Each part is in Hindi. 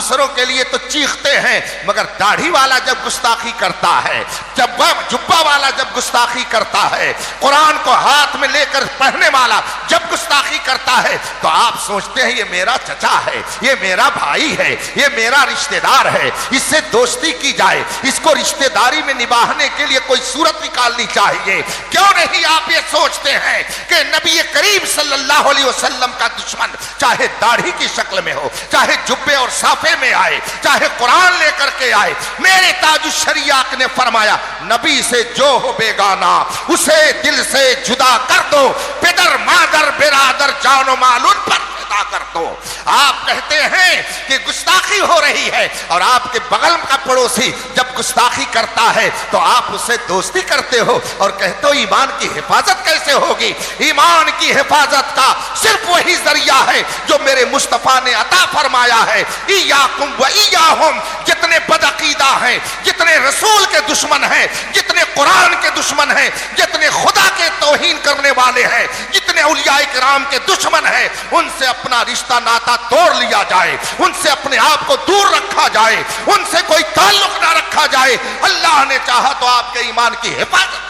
दूसरों के लिए तो चीखते हैं, मगर दाढ़ी वाला जब गुस्ताखी करता है, जब जुब्बा वाला जब गुस्ताखी करता है, कुरान को हाथ में लेकर पढ़ने वाला जब गुस्ताखी करता है, तो आप सोचते हैं ये मेरा चचा है, ये मेरा भाई है, ये मेरा रिश्तेदार है, इससे दोस्ती की जाए, इसको रिश्तेदारी में निभाने के लिए कोई सूरत निकालनी चाहिए। क्यों नहीं आप ये सोचते हैं कि नबी करीम सल्लल्लाहु अलैहि वसल्लम का दुश्मन चाहे दाढ़ी की शक्ल में हो, चाहे जुब्बे और साफे में आए, चाहे कुरान लेकर के आए, मेरे ताजुश शरीयत ने फरमाया नबी से जो हो बेगाना उसे दिल से जुदा कर दो, पिदर मादर बिरादर जानो माल उन पर फिदा कर दो। आप कहते हैं कि गुस्ताखी हो रही है और आपके बगल का पड़ोसी जब गुस्ताखी करता है तो आप उससे दोस्ती करते हो और कहते हो ईमान की हिफाजत कैसे होगी। ईमान की हिफाजत का सिर्फ वही जरिया है जो मेरे मुस्तफा ने अता फरमाया है। इयाकुम व इयाहुम, जितने बदअकीदा हैं, जितने रसूल के दुश्मन हैं, जितने कुरान के दुश्मन हैं, जितने खुदा के तौहीन करने वाले हैं, जितने औलिया किराम के दुश्मन हैं, उनसे अपना रिश्ता नाता तोड़ लिया जाए, उनसे अपने आप को दूर रखा जाए, उनसे कोई ताल्लुक ना रखा जाए। अल्लाह ने चाहा तो आपके ईमान की हिफाजत।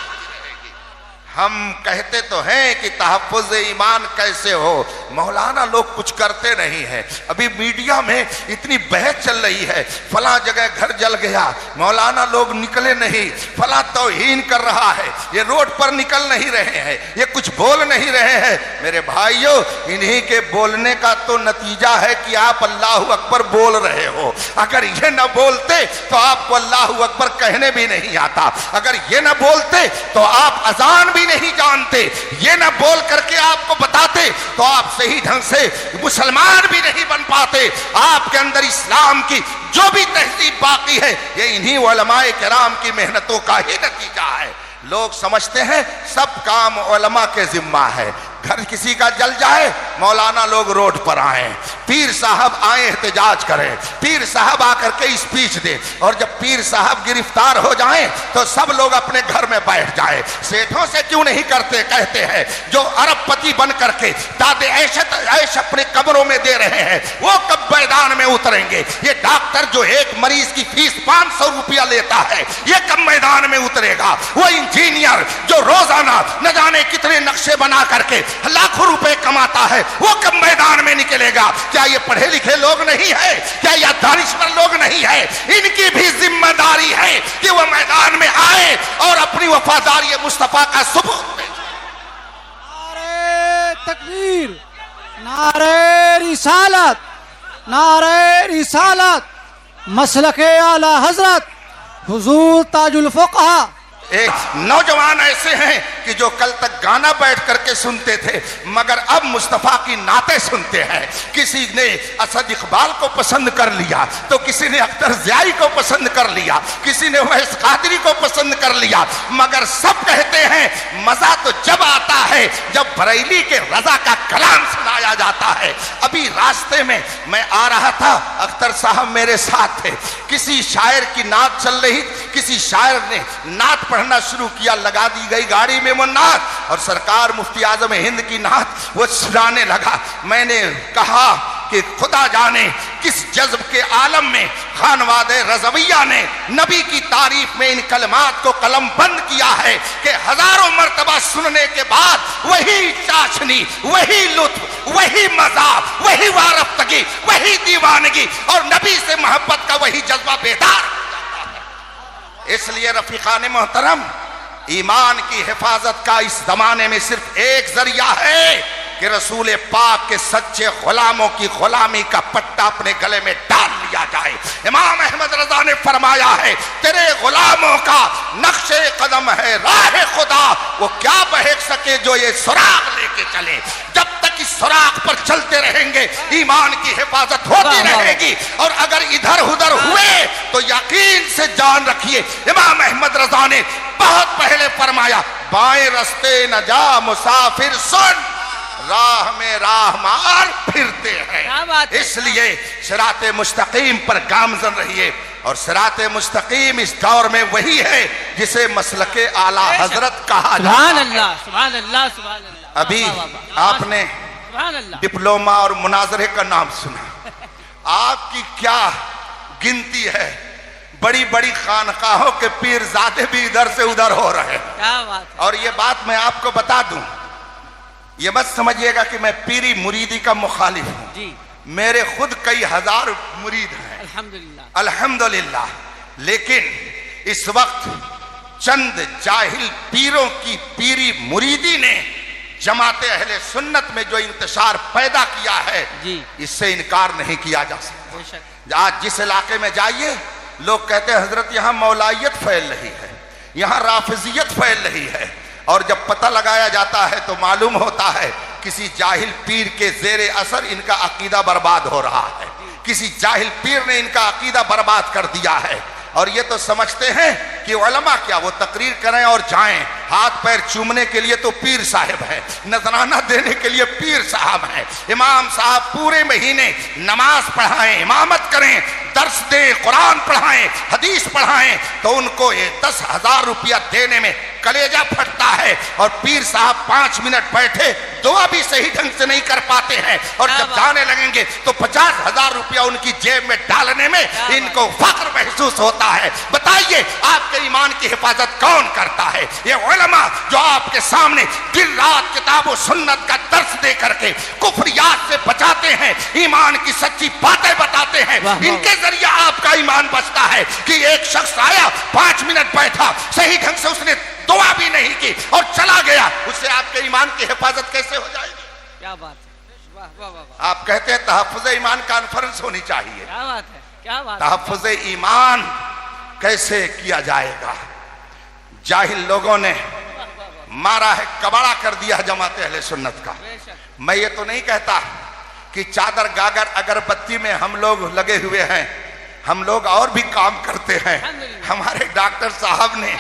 हम कहते तो हैं कि तहफ़्फ़ुज़ ईमान कैसे हो, मौलाना लोग कुछ करते नहीं हैं। अभी मीडिया में इतनी बहस चल रही है, फला जगह घर जल गया, मौलाना लोग निकले नहीं, फला तौहीन कर रहा है, ये रोड पर निकल नहीं रहे हैं, ये कुछ बोल नहीं रहे हैं। मेरे भाइयों, इन्हीं के बोलने का तो नतीजा है कि आप अल्लाहु अकबर बोल रहे हो। अगर ये न बोलते तो आपको अल्लाहु अकबर कहने भी नहीं आता, अगर ये न बोलते तो आप अजान भी नहीं जानते, ये ना बोल करके आपको बताते तो आप सही ढंग से मुसलमान भी नहीं बन पाते। आपके अंदर इस्लाम की जो भी तहजीब बाकी है ये इन्हीं उलमाए किराम की मेहनतों का ही नतीजा है। लोग समझते हैं सब काम उलमा के जिम्मा है। घर किसी का जल जाए, मौलाना लोग रोड पर आए, पीर साहब आए एहतजाज करें, पीर साहब आकर के स्पीच दे, और जब पीर साहब गिरफ्तार हो जाएं तो सब लोग अपने घर में बैठ जाए। सेठों से क्यों नहीं करते? कहते हैं जो अरबपति बन करके दादे ऐश अपने कब्रों में दे रहे हैं वो कब मैदान में उतरेंगे? ये डॉक्टर जो एक मरीज की फीस 500 रुपया लेता है ये कब मैदान में उतरेगा? वो इंजीनियर जो रोजाना न जाने कितने नक्शे बना करके लाखों रुपए कमाता है वो कब मैदान में निकलेगा? क्या ये पढ़े लिखे लोग नहीं है? क्या ये दानिशवर लोग नहीं है? इनकी भी जिम्मेदारी है कि वो मैदान में आए और अपनी वफादारी मुस्तफा का सबूत दे। नारे तकबीर, नारे रिसालत, नारे रिसालत, मसलके आला हजरत हुजूर ताजुल फुक़हा। एक नौजवान ऐसे हैं कि जो कल तक गाना बैठ करके सुनते थे मगर अब मुस्तफा की नाते सुनते हैं। किसी ने असद इकबाल को पसंद कर लिया तो किसी ने अख्तर ज़ियाई को पसंद कर लिया, किसी ने वैस कादरी को पसंद कर लिया, मगर सब कहते हैं मजा तो जब आता है जब बरेली के रजा का कलाम सुनाया जाता है। अभी रास्ते में मैं आ रहा था, अख्तर साहब मेरे साथ थे, किसी शायर की नात चल रही, किसी शायर ने नात पढ़ना शुरू किया, लगा दी गई गाड़ी में वो नात और सरकार मुफ्ती आजम हिंद की नात वो सुनाने लगा। मैंने कहा कि खुदा जाने किस जज्ब के आलम में खानवादे रज़विया ने नबी की तारीफ में इन कलमात को कलम बंद किया है कि हजारों मर्तबा सुनने के बाद वही चाशनी, वही लुत्फ, वही मजा, वही वारफ्तगी, वही दीवानगी और नबी से मोहब्बत का वही जज्बा बेदार। इसलिए रफीकान मोहतरम, ईमान की हिफाजत का इस जमाने में सिर्फ एक जरिया है कि रसूल पाक के सच्चे गुलामों की गुलामी का पट्टा अपने गले में डाल लिया जाए। इमाम अहमद रजा ने फरमाया है तेरे गुलामों का नक्शे कदम है राह खुदा, वो क्या बहक सके जो ये सुराग लेके चले। जब तक इस सुराग पर चलते रहेंगे ईमान की हिफाजत होती रहेगी और अगर इधर उधर हुए तो यकीन से जान रखिए इमाम अहमद रजा ने बहुत पहले फरमाया बाएं रास्ते न जा मुसाफिर सुन, राह में राह मार फिरते हैं। इसलिए सिराते मुस्तकीम पर गामजन रहिए और सिराते मुस्तकीम इस दौर में वही है जिसे मसलके आला हजरत कहा जाता है। सुभान अल्लाह, सुभान अल्लाह, सुभान अल्लाह। अभी आपने डिप्लोमा और मुनाजरे का नाम सुना, आपकी क्या गिनती है, बड़ी बड़ी खानकाहों के पीरजादे भी इधर से उधर हो रहे हैं। क्या बात है। और ये बात मैं आपको बता दूं, ये मत समझिएगा कि मैं पीरी मुरीदी का मुखालिफ हूं जी। मेरे खुद कई हजार मुरीद हैं अल्हम्दुलिल्लाह अल्हम्दुलिल्लाह। लेकिन इस वक्त चंद जाहिल पीरों की पीरी मुरीदी ने जमाते अहले सुन्नत में जो इंतशार पैदा किया है जी। इससे इनकार नहीं किया जा सकता। बेशक। आज जिस इलाके में जाइए लोग कहते हैं हजरत यहां मौलाइयत फैल रही है, यहां राफिजियत फैल रही है, और जब पता लगाया जाता है तो मालूम होता है किसी जाहिल पीर के जेरे असर इनका अकीदा बर्बाद हो रहा है, किसी जाहिल पीर ने इनका अकीदा बर्बाद कर दिया है। और ये तो समझते हैं कि उलमा क्या वो तकरीर करें और जाएं, हाथ पैर चूमने के लिए तो पीर साहब है, नजराना देने के लिए पीर साहब है। इमाम साहब पूरे महीने नमाज पढ़ाएं, इमामत करें, दर्स दें, कुरान पढ़ाएं, हदीस पढ़ाएं, तो उनको ये 10,000 रुपया देने में कलेजा फटता है। और पीर साहब 5 मिनट बैठे दुआ भी सही ढंग से नहीं कर पाते हैं, और जब जाने लगेंगे तो 50,000 रुपया उनकी जेब में डालने में इनको फख्र महसूस होता है। बताइए आपके ईमान की हिफाजत कौन करता है? ये उलमा जो आपके सामने दिन रात किताबों सुन्नत का दर्स दे करके कुफ्रियात से बचाते हैं, ईमान की सच्ची बातें बताते हैं, इनके जरिए आपका ईमान बचता है। कि एक शख्स आया 5 मिनट बैठा, सही ढंग से उसने दुआ भी नहीं की और चला गया, उससे आपके ईमान की हिफाजत कैसे हो जाएगी? क्या बात है। वाह वाह वाह। आप कहते हैं तहफ्फुज़ ईमान कॉन्फ्रेंस होनी चाहिए। क्या बात है, क्या बात। तहफ्फुज़ ईमान कैसे किया जाएगा? जाहिल लोगों ने मारा है, कबाड़ा कर दिया जमाते अहले सुन्नत का। मैं ये तो नहीं कहता कि चादर गागर अगरबत्ती में हम लोग लगे हुए हैं, हम लोग और भी काम करते हैं। हमारे डॉक्टर साहब ने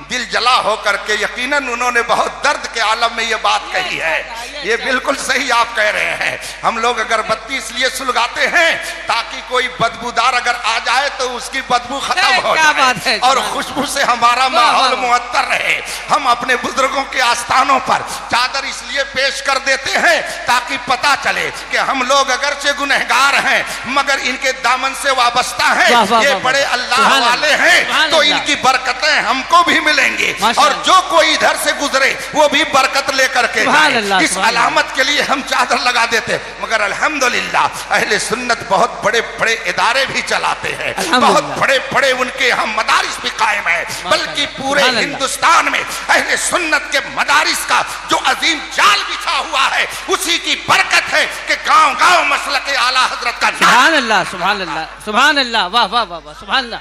दिल जला होकर के, यकीनन उन्होंने बहुत दर्द के आलम में ये बात कही है, ये बिल्कुल सही आप कह रहे हैं। हम लोग अगरबत्ती इसलिए सुलगाते हैं ताकि कोई बदबूदार अगर आ जाए तो उसकी बदबू खत्म हो जाए और खुशबू से हमारा माहौल मुअत्तर रहे। हम अपने बुजुर्गों के आस्थानों पर चादर इसलिए पेश कर देते हैं ताकि पता चले कि हम लोग अगरचे गुनहगार हैं मगर इनके दामन से वाबस्ता हैं, ये बड़े अल्लाह वाले हैं, तो इनकी बरकतें हमको भी मिलेंगी और जो कोई इधर से गुजरे वो भी बरकत लेकर के जाए। इस अलामत के लिए हम चादर लगा देते। मगर अल्हम्दुलिल्लाह अहले सुन्नत बहुत बड़े बड़े इदारे भी चलाते हैं, बहुत बड़े बड़े उनके यहाँ मदारिस भी कायम है, बल्कि पूरे हिंदुस्तान में अहले सुन्नत के मदारिस का जो अजीम जाल बिछा हुआ है उसी की बरकत है कि गांव गांव मसलक आला हजरत का। सुभान अल्लाह, सुभान अल्लाह, सुभान अल्लाह, वाह वाह वाह, सुभान अल्लाह,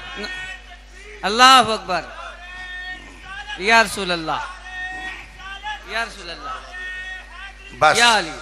अल्लाहु अकबर, या रसूल अल्लाह, या रसूल अल्लाह, बस या अली।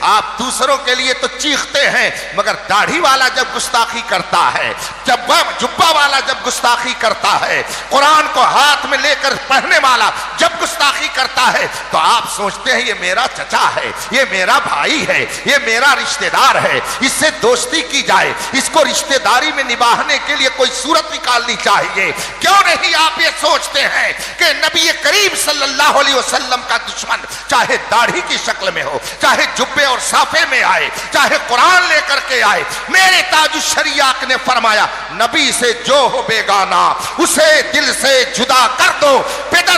आप दूसरों के लिए तो चीखते हैं मगर दाढ़ी वाला जब गुस्ताखी करता है, जब जुब्बा वाला जब गुस्ताखी करता है, कुरान को हाथ में लेकर पढ़ने वाला जब गुस्ताखी करता है तो आप सोचते हैं ये मेरा चचा है, ये मेरा भाई है, ये मेरा रिश्तेदार है, इससे दोस्ती की जाए, इसको रिश्तेदारी में निभाने के लिए कोई सूरत निकालनी चाहिए। क्यों नहीं आप ये सोचते हैं कि नबी करीम सल्लल्लाहु अलैहि वसल्लम का दुश्मन चाहे दाढ़ी की शक्ल में हो, चाहे जुब्बे और साफे में आए, चाहे कुरान लेकर के आए, मेरे ताजुश शरीयत ने फरमाया नबी से जो हो बेगाना उसे दिल से जुदा कर दो।